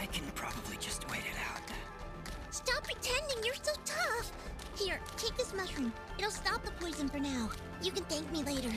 I can probably just wait it out. Stop pretending you're so tough! Here, take this mushroom. It'll stop the poison for now. You can thank me later.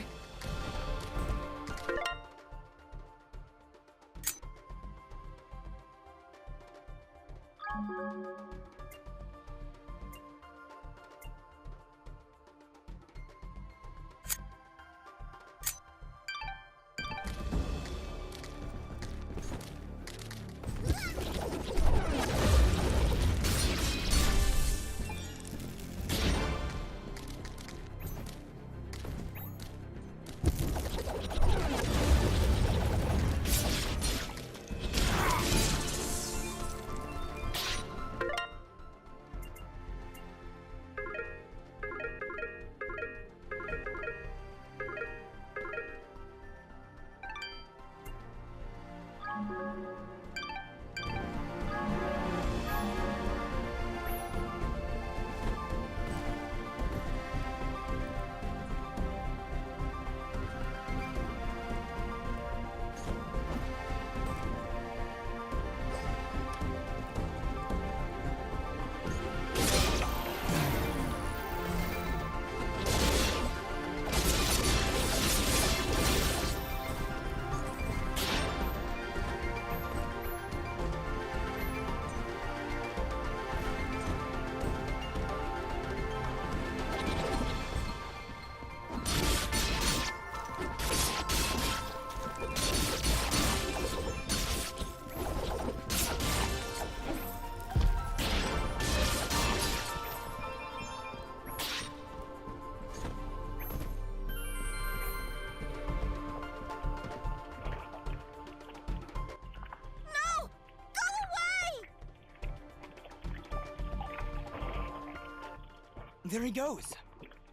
There he goes.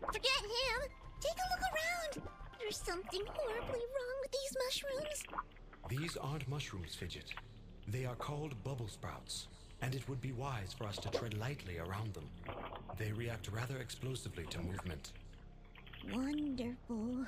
Forget him. Take a look around. There's something horribly wrong with these mushrooms. These aren't mushrooms, Fidget. They are called bubble sprouts, and it would be wise for us to tread lightly around them. They react rather explosively to movement. Wonderful.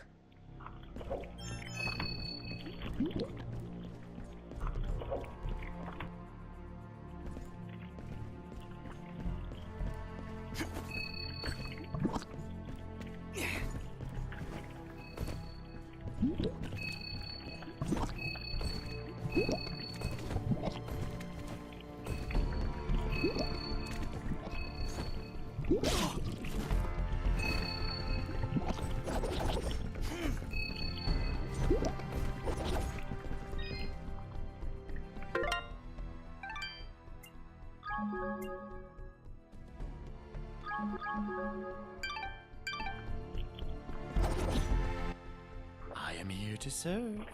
I am here to serve.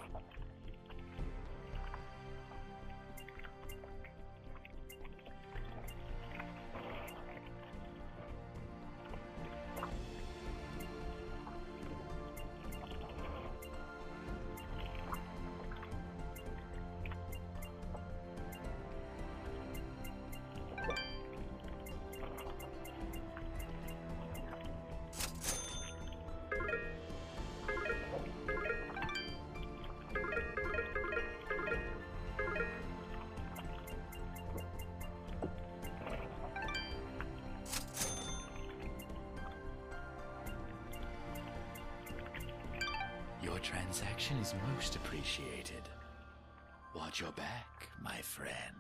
Your transaction is most appreciated. Watch your back, my friend.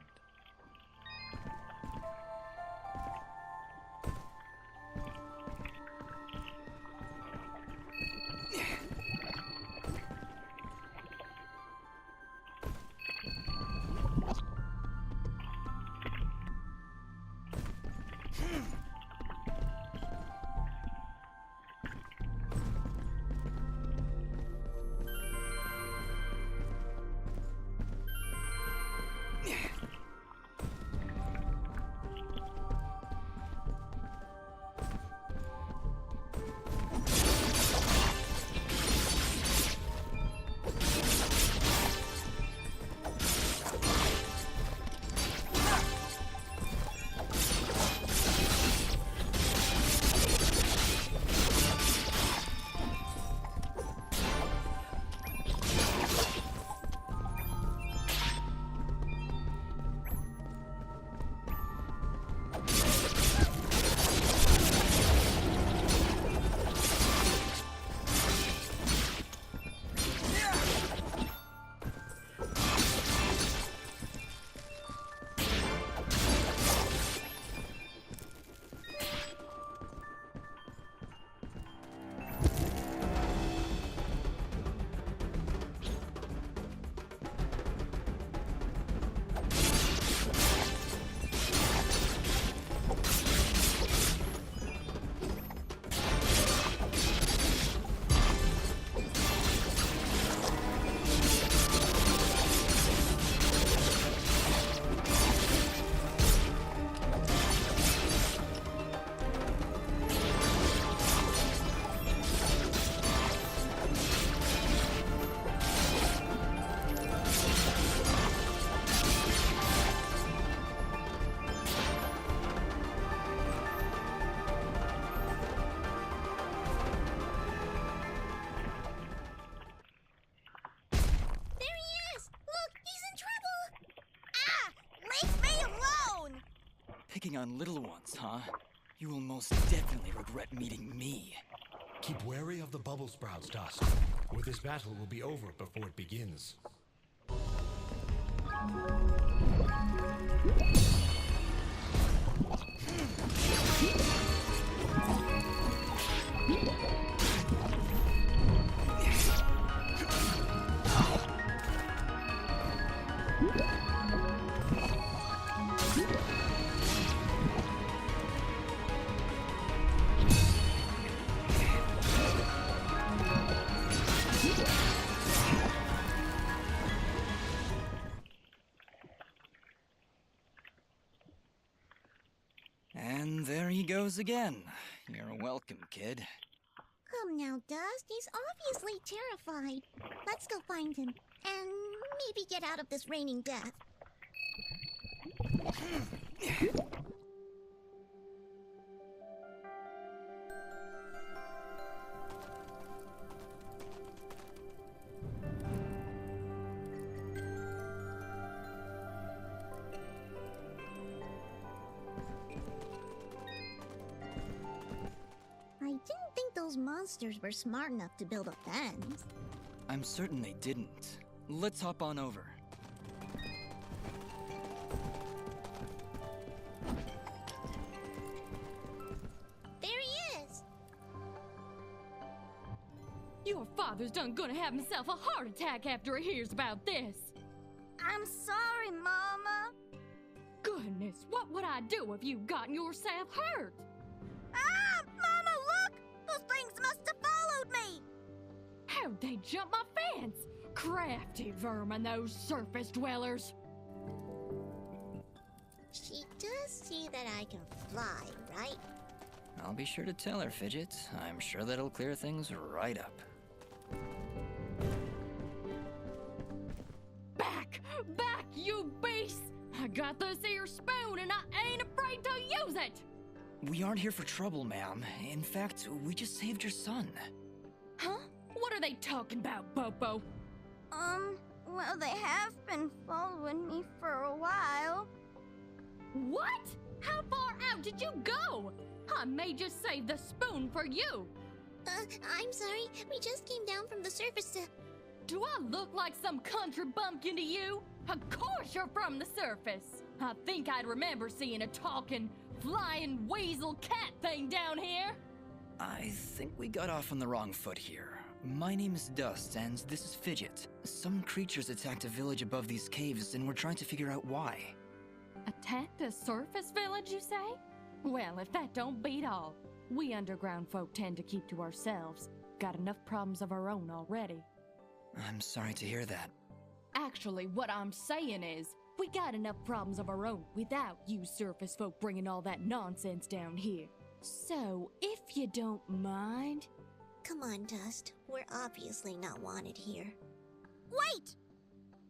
Picking on little ones, huh? You will most definitely regret meeting me. Keep wary of the bubble sprouts, Dust, or this battle will be over before it begins. And there he goes again, You're welcome, kid. Come now, Dust. He's obviously terrified. Let's go find him. And maybe get out of this raining death. I didn't think those monsters were smart enough to build a fence. I'm certain they didn't. Let's hop on over. There he is! Your father's done gonna have himself a heart attack after he hears about this. I'm sorry, Mama. Goodness, what would I do if you gotten yourself hurt? Ah! Mama, look! Those things must have followed me! How'd they jump my fence? Crafty vermin, those surface dwellers. She does see that I can fly, right? I'll be sure to tell her, Fidget. I'm sure that'll clear things right up. Back! Back, you beast! I got this here spoon and I ain't afraid to use it! We aren't here for trouble, ma'am. In fact, we just saved your son. Huh? What are they talking about, Bopo? Well, they have been following me for a while. What? How far out did you go? I may just save the spoon for you. I'm sorry. We just came down from the surface to... Do I look like some country bumpkin to you? Of course you're from the surface. I think I'd remember seeing a talking, flying weasel cat thing down here. I think we got off on the wrong foot here. My name is Dust, and this is Fidget. Some creatures attacked a village above these caves, and we're trying to figure out why. Attacked a surface village, you say? Well, if that don't beat all. We underground folk tend to keep to ourselves. Got enough problems of our own already. I'm sorry to hear that. Actually, what I'm saying is, we got enough problems of our own without you surface folk bringing all that nonsense down here. So, if you don't mind... Come on, Dust. We're obviously not wanted here. Wait!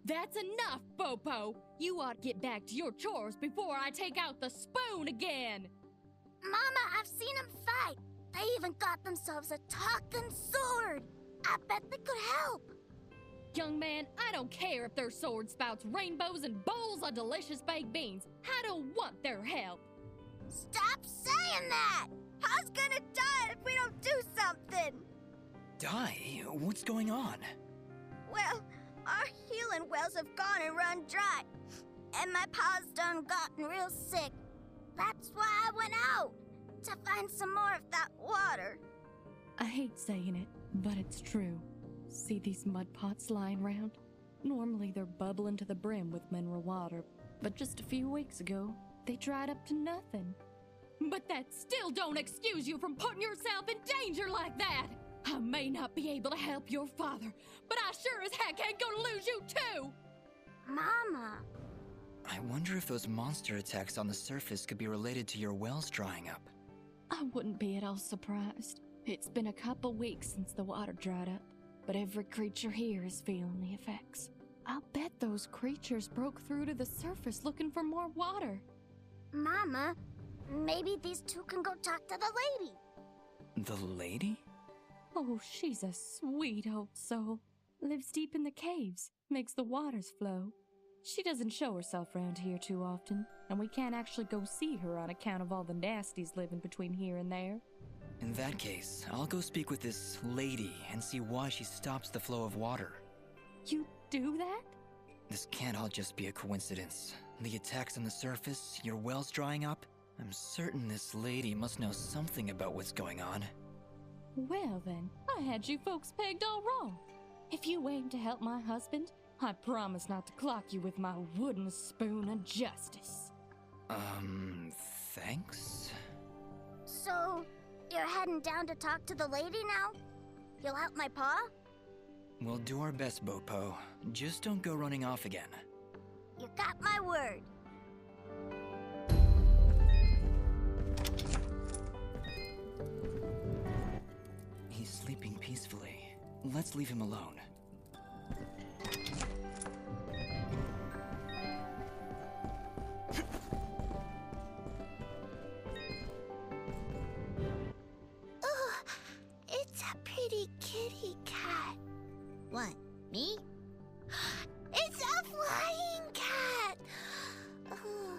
That's enough, Bopo! You ought to get back to your chores before I take out the spoon again! Mama, I've seen them fight. They even got themselves a talking sword. I bet they could help. Young man, I don't care if their sword spouts rainbows and bowls of delicious baked beans. I don't want their help. Stop saying that! Pa's gonna die if we don't do something! Die? What's going on? Well, our healing wells have gone and run dry. And my pa's done gotten real sick. That's why I went out, to find some more of that water. I hate saying it, but it's true. See these mud pots lying around? Normally they're bubbling to the brim with mineral water, but just a few weeks ago, they dried up to nothing. But that still don't excuse you from putting yourself in danger like that! I may not be able to help your father, but I sure as heck ain't gonna lose you too! Mama. I wonder if those monster attacks on the surface could be related to your wells drying up. I wouldn't be at all surprised. It's been a couple weeks since the water dried up, but every creature here is feeling the effects. I'll bet those creatures broke through to the surface looking for more water. Mama, maybe these two can go talk to the lady. The lady? Oh, she's a sweet old soul. Lives deep in the caves, makes the waters flow. She doesn't show herself around here too often, and we can't actually go see her on account of all the nasties living between here and there. In that case, I'll go speak with this lady and see why she stops the flow of water. You do that? This can't all just be a coincidence. The attacks on the surface, your wells drying up. I'm certain this lady must know something about what's going on. Well then, I had you folks pegged all wrong. If you aim to help my husband, I promise not to clock you with my wooden spoon of justice. Thanks? So, you're heading down to talk to the lady now? You'll help my pa? We'll do our best, Bopo. Just don't go running off again. You got my word. peacefully. Let's leave him alone. Oh, it's a pretty kitty cat. What, me? It's a flying cat! Oh.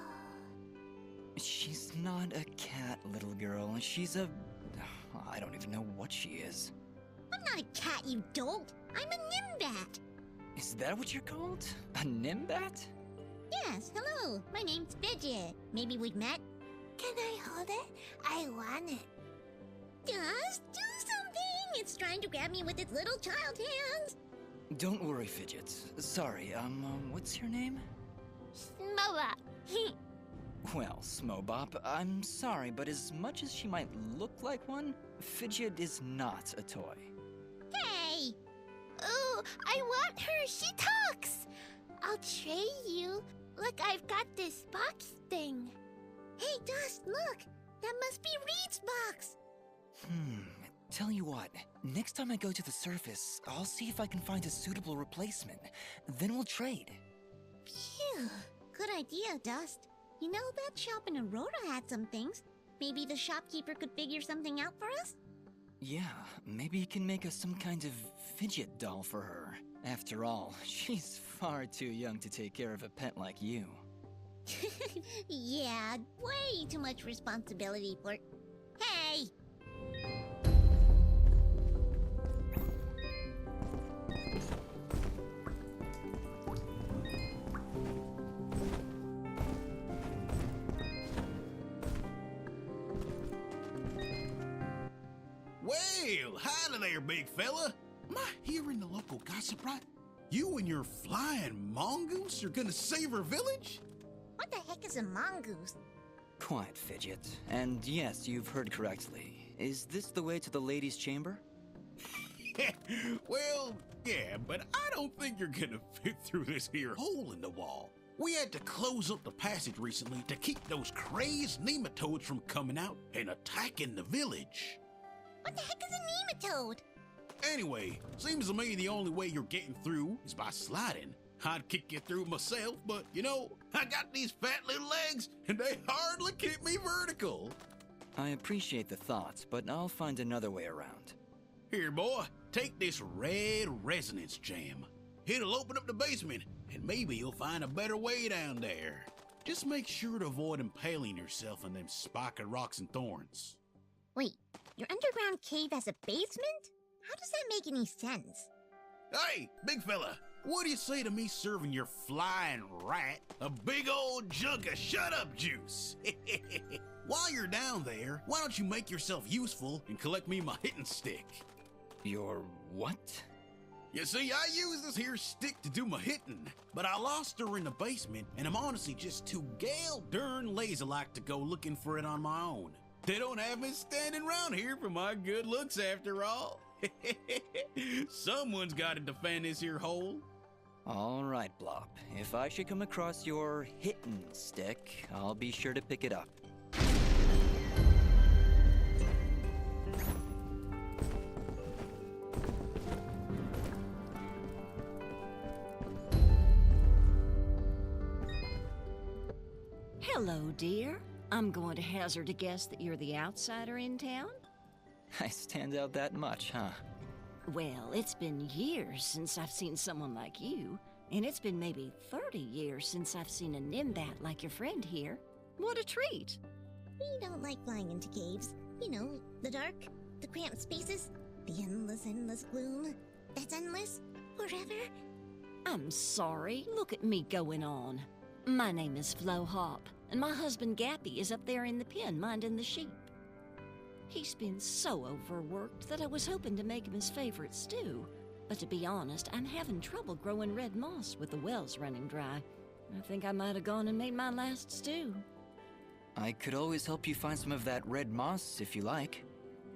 She's not a cat, little girl. She's a... I don't even know what she is. I'm not a cat, you dolt. I'm a nimbat. Is that what you're called? A nimbat? Yes, hello. My name's Fidget. Maybe we've met? Can I hold it? I want it. Just do something! It's trying to grab me with its little child hands. Don't worry, Fidget. Sorry, what's your name? Smoa. Well, Smobop, I'm sorry, but as much as she might look like one, Fidget is not a toy. Hey! Oh, I want her. She talks. I'll trade you. Look, I've got this box thing. Hey, Dust, look. That must be Reed's box. Tell you what, next time I go to the surface, I'll see if I can find a suitable replacement. Then we'll trade. Phew. Good idea, Dust. You know, that shop in Aurora had some things. Maybe the shopkeeper could figure something out for us? Yeah, maybe you can make us some kind of fidget doll for her. After all, she's far too young to take care of a pet like you. Yeah, way too much responsibility for... Hey! Well, howdy there, big fella. Am I hearing the local gossip right? You and your flying mongoose are gonna save our village? What the heck is a mongoose? Quiet, Fidget. And yes, you've heard correctly. Is this the way to the ladies' chamber? Well, yeah, but I don't think you're gonna fit through this here hole in the wall. We had to close up the passage recently to keep those crazed nematodes from coming out and attacking the village. What the heck is a nematode? Anyway, seems to me the only way you're getting through is by sliding. I'd kick you through myself, but you know, I got these fat little legs and they hardly keep me vertical. I appreciate the thought, but I'll find another way around. Here, boy, take this red resonance gem. It'll open up the basement, and maybe you'll find a better way down there. Just make sure to avoid impaling yourself on them spiky rocks and thorns. Wait, your underground cave has a basement? How does that make any sense? Hey, big fella, what do you say to me serving your flying rat a big old jug of shut-up juice? While you're down there, why don't you make yourself useful and collect me my hitting stick? Your what? You see, I use this here stick to do my hitting, but I lost her in the basement, and I'm honestly just too gal darn lazy-like to go looking for it on my own. They don't have me standing around here for my good looks after all. Someone's got to defend this here hole. All right, Blop. If I should come across your hittin' stick, I'll be sure to pick it up. Hello, dear. I'm going to hazard a guess that you're the outsider in town? I stand out that much, huh? Well, it's been years since I've seen someone like you, and it's been maybe 30 years since I've seen a nimbat like your friend here. What a treat! We don't like flying into caves. You know, the dark, the cramped spaces, the endless gloom. That's endless, forever. I'm sorry. Look at me going on. My name is Flo Hop, and my husband Gappy is up there in the pen minding the sheep. He's been so overworked that I was hoping to make him his favorite stew. But to be honest, I'm having trouble growing red moss with the wells running dry. I think I might have gone and made my last stew. I could always help you find some of that red moss if you like.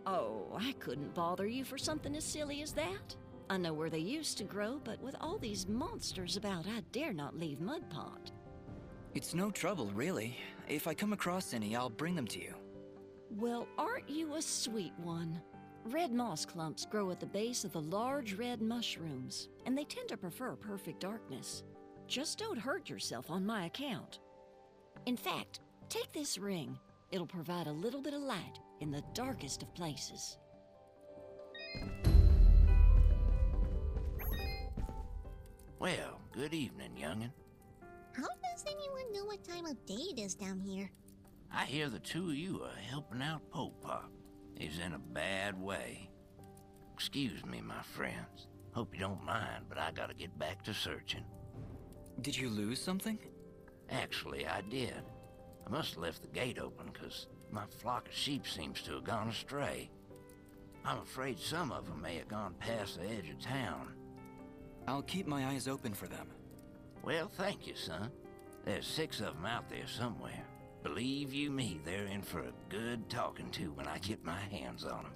Oh, I couldn't bother you for something as silly as that. I know where they used to grow, but with all these monsters about, I dare not leave Mud Pot. It's no trouble, really. If I come across any, I'll bring them to you. Well, aren't you a sweet one? Red moss clumps grow at the base of the large red mushrooms, and they tend to prefer perfect darkness. Just don't hurt yourself on my account. In fact, take this ring. It'll provide a little bit of light in the darkest of places. Well, good evening, youngin'. How does anyone know what time of day it is down here? I hear the two of you are helping out Popop. He's in a bad way. Excuse me, my friends. Hope you don't mind, but I gotta get back to searching. Did you lose something? Actually, I did. I must have left the gate open, 'cause my flock of sheep seems to have gone astray. I'm afraid some of them may have gone past the edge of town. I'll keep my eyes open for them. Well, thank you, son. There's 6 of them out there somewhere. Believe you me, they're in for a good talking to when I get my hands on them.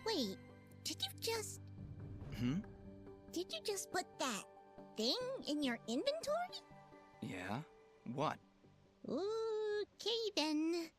Wait, did you just put that thing in your inventory? Yeah? What? Okay then.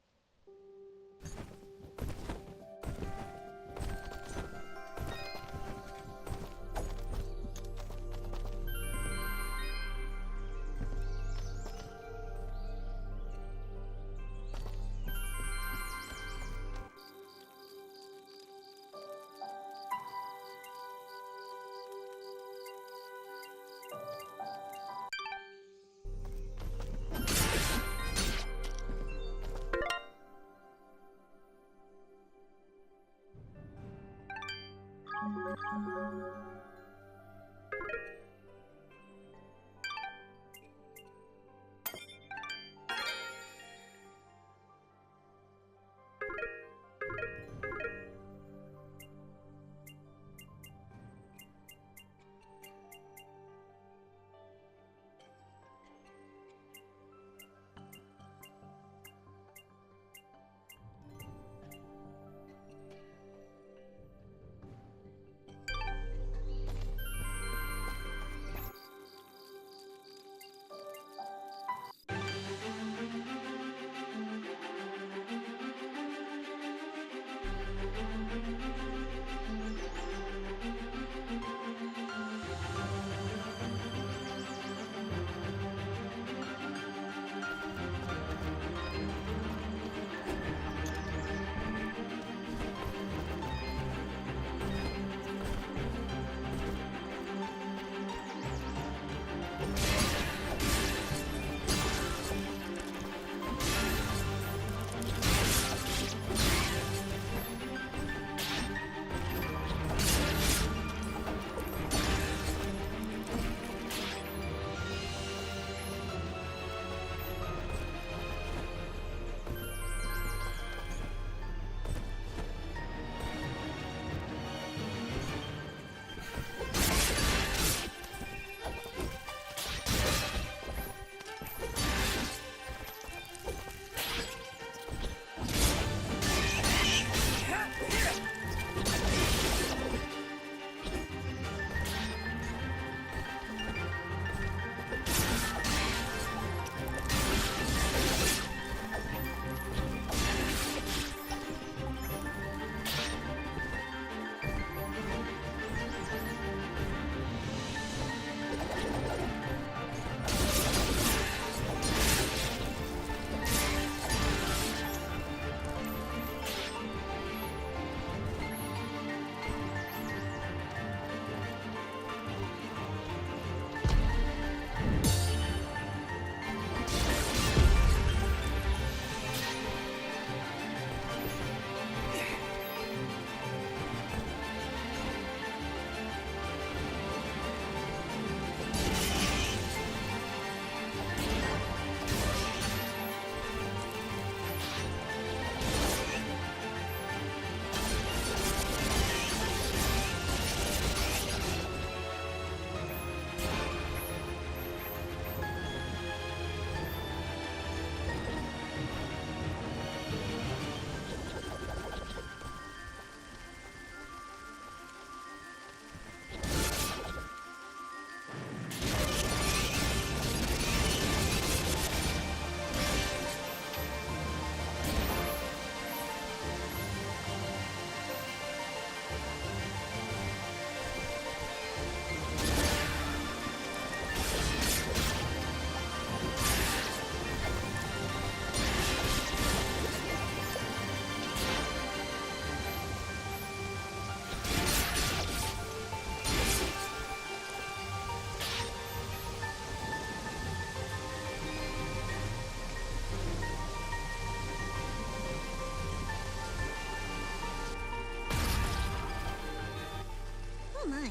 my.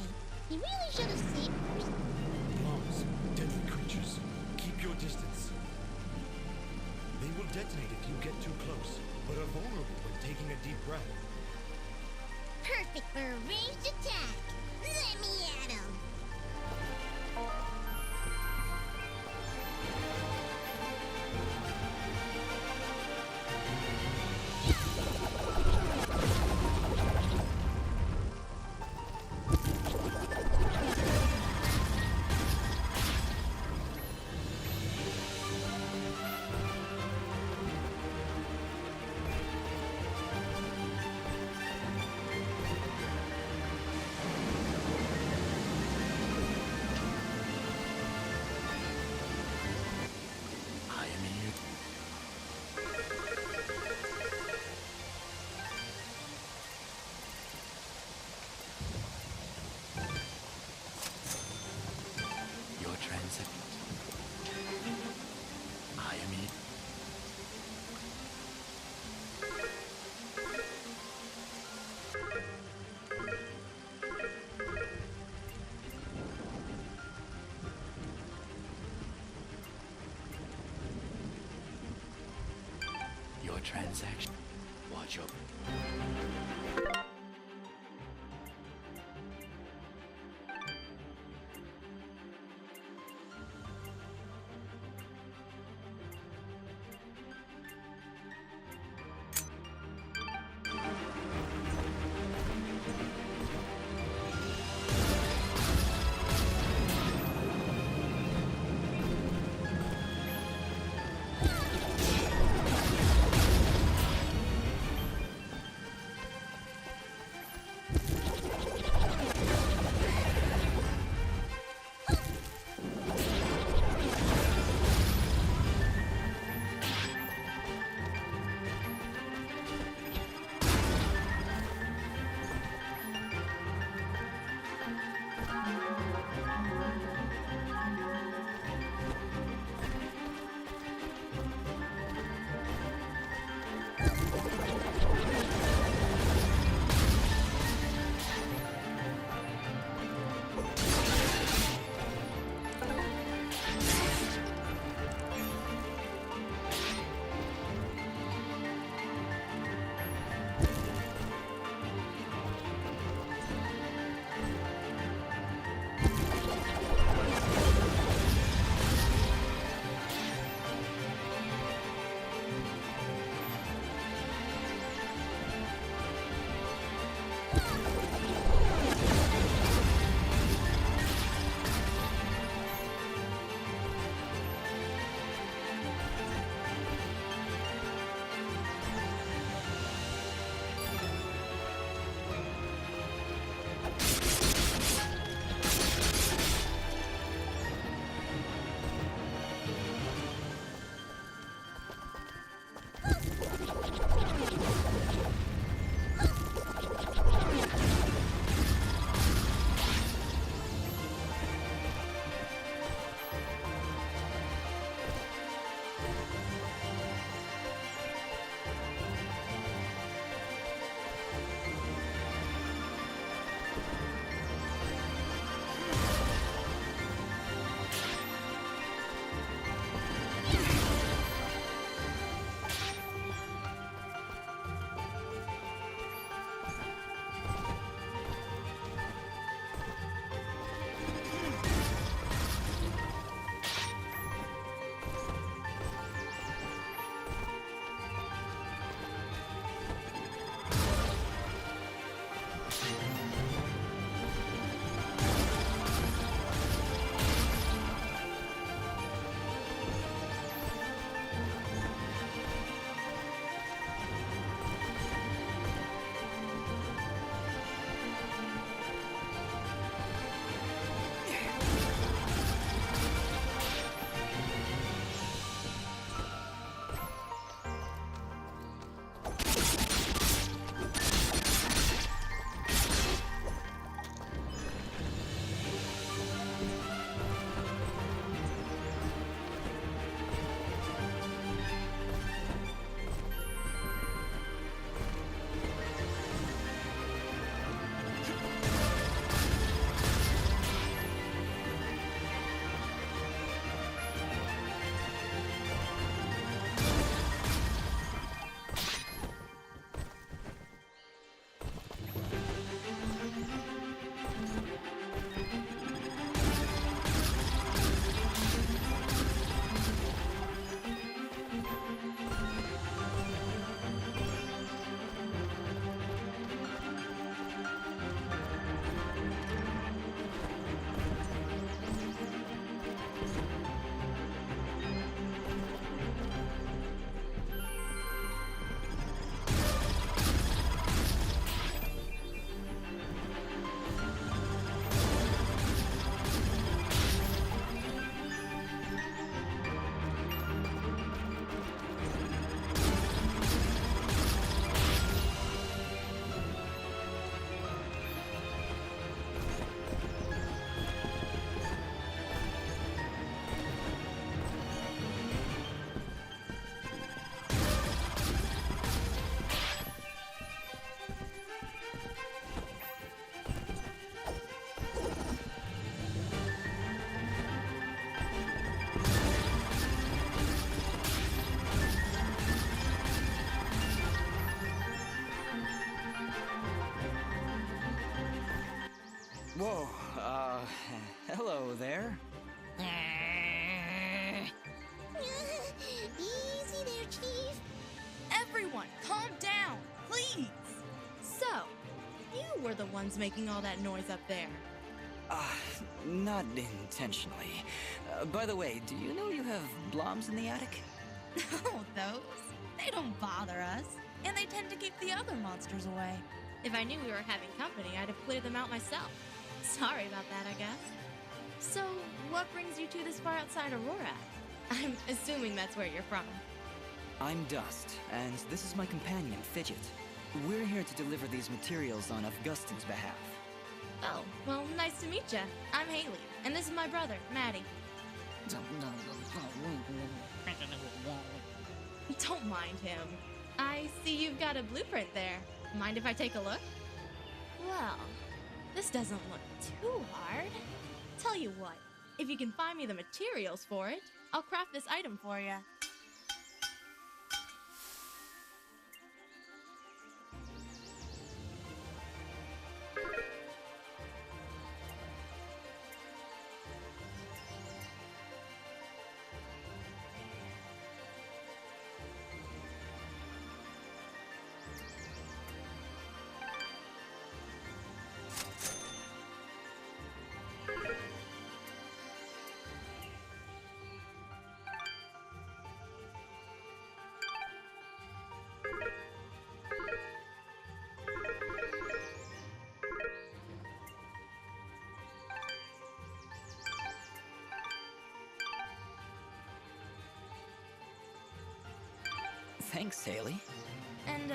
He really should have saved first. Bombs, deadly creatures. Keep your distance. They will detonate if you get too close, but are vulnerable when taking a deep breath. Perfect for a ranged attack. Let me at him. I am here. Your transaction. I am here. Your transaction. Watch your... ones making all that noise up there. Not intentionally. By the way, do you know you have bloms in the attic? Oh, those? They don't bother us. And they tend to keep the other monsters away. If I knew we were having company, I'd have cleared them out myself. Sorry about that, I guess. So, what brings you two this far outside Aurora? I'm assuming that's where you're from. I'm Dust, and this is my companion, Fidget. We're here to deliver these materials on Augustin's behalf. Oh, well, nice to meet ya. I'm Haley, and this is my brother, Maddie. Don't mind him. I see you've got a blueprint there. Mind if I take a look? Well, this doesn't look too hard. Tell you what, if you can find me the materials for it, I'll craft this item for you. Thanks, Haley. And,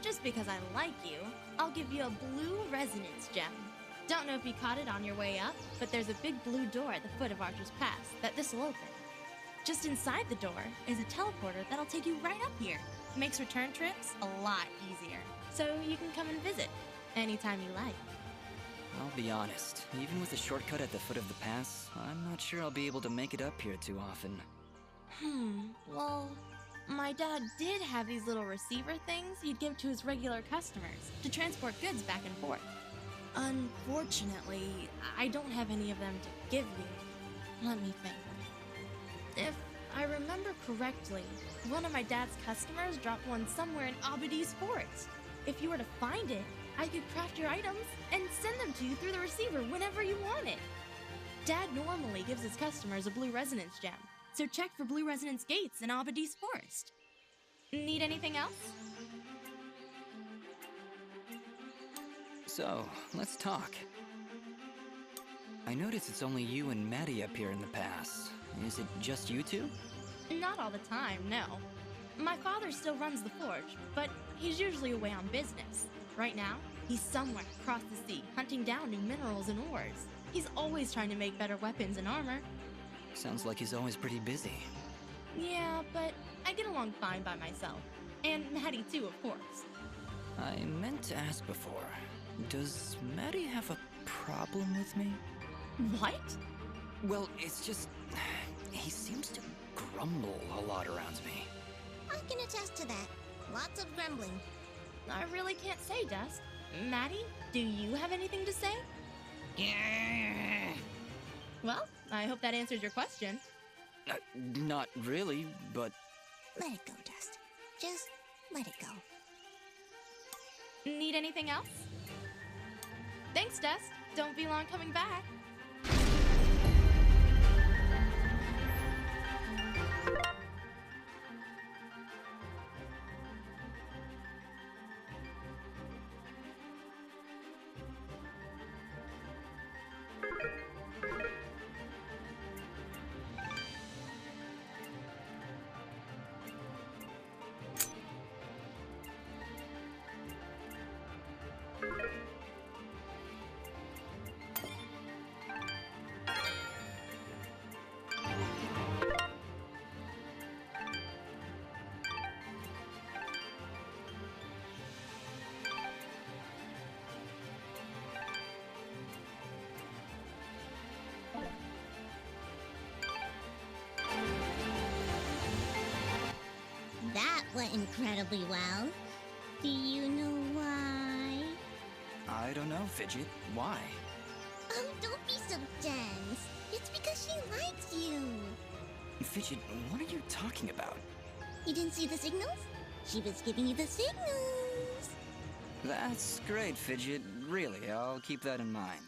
just because I like you, I'll give you a blue resonance gem. Don't know if you caught it on your way up, but there's a big blue door at the foot of Archer's Pass that this'll open. Just inside the door is a teleporter that'll take you right up here. Makes return trips a lot easier. So you can come and visit anytime you like. I'll be honest, even with a shortcut at the foot of the pass, I'm not sure I'll be able to make it up here too often. Well, my dad did have these little receiver things he'd give to his regular customers to transport goods back and forth. Unfortunately, I don't have any of them to give you. Let me think. If I remember correctly, one of my dad's customers dropped one somewhere in Abadi's forest. If you were to find it, I could craft your items and send them to you through the receiver whenever you want it. Dad normally gives his customers a blue resonance gem, so check for blue resonance gates in Abadi's forest. Need anything else? So, let's talk. I notice it's only you and Maddie up here in the pass. Is it just you two? Not all the time, no. My father still runs the forge, but he's usually away on business. Right now, he's somewhere across the sea, hunting down new minerals and ores. He's always trying to make better weapons and armor. Sounds like he's always pretty busy. Yeah, but I get along fine by myself. And Maddie too, of course. I meant to ask before, does Maddie have a problem with me? What? Well, it's just, he seems to grumble a lot around me. I can attest to that. Lots of grumbling. I really can't say, Dust. Maddie, do you have anything to say? Yeah. Well, I hope that answers your question. Not really, but... Let it go, Dust. Just let it go. Need anything else? Thanks, Dust. Don't be long coming back. That went incredibly well. Do you know why? I don't know, Fidget. Why? Oh, don't be so dense. It's because she likes you. Fidget, what are you talking about? You didn't see the signals? She was giving you the signals. That's great, Fidget, Really, I'll keep that in mind.